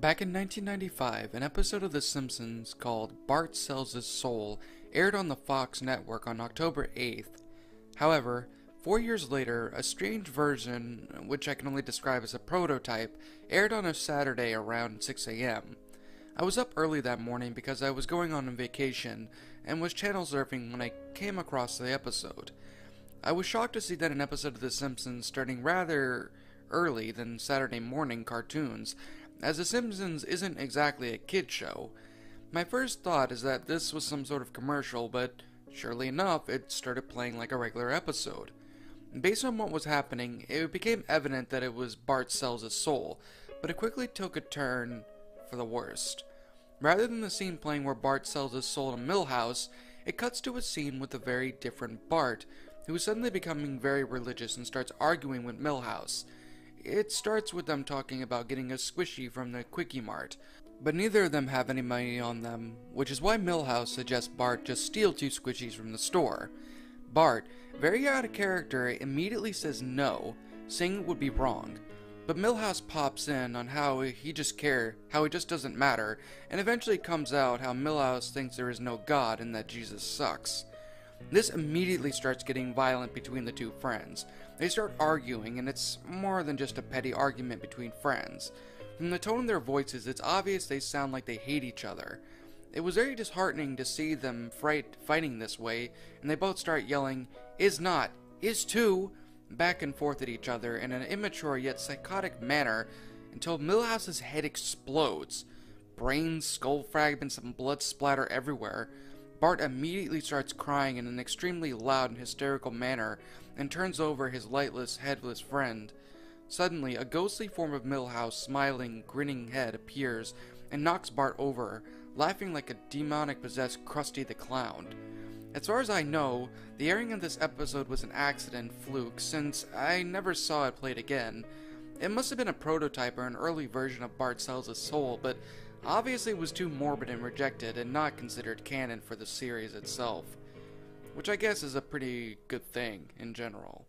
Back in 1995, an episode of The Simpsons called Bart Sells His Soul aired on the Fox network on October 8th. However, 4 years later, a strange version, which I can only describe as a prototype, aired on a Saturday around 6 a.m. I was up early that morning because I was going on vacation and was channel surfing when I came across the episode. I was shocked to see that an episode of The Simpsons starting rather early than Saturday morning cartoons, as The Simpsons isn't exactly a kid show. My first thought is that this was some sort of commercial, but surely enough, it started playing like a regular episode. Based on what was happening, it became evident that it was Bart Sells His Soul, but it quickly took a turn for the worst. Rather than the scene playing where Bart sells his soul to Milhouse, it cuts to a scene with a very different Bart, who is suddenly becoming very religious and starts arguing with Milhouse. It starts with them talking about getting a squishy from the Quickie Mart, but neither of them have any money on them, which is why Milhouse suggests Bart just steal 2 squishies from the store. Bart, very out of character, immediately says no, saying it would be wrong. But Milhouse pops in on how he just doesn't matter, and eventually comes out how Milhouse thinks there is no God and that Jesus sucks. This immediately starts getting violent between the 2 friends. They start arguing, and it's more than just a petty argument between friends. From the tone of their voices, it's obvious they sound like they hate each other. It was very disheartening to see them fighting this way, and they both start yelling, "Is not, is too," back and forth at each other in an immature yet psychotic manner until Milhouse's head explodes. Brains, skull fragments, and blood splatter everywhere. Bart immediately starts crying in an extremely loud and hysterical manner and turns over his lightless, headless friend. Suddenly, a ghostly form of Milhouse, smiling, grinning head appears and knocks Bart over, laughing like a demonic-possessed Krusty the Clown. As far as I know, the airing of this episode was an accident fluke, since I never saw it played again. It must have been a prototype or an early version of Bart Sells His Soul, but obviously was too morbid and rejected and not considered canon for the series itself. Which I guess is a pretty good thing in general.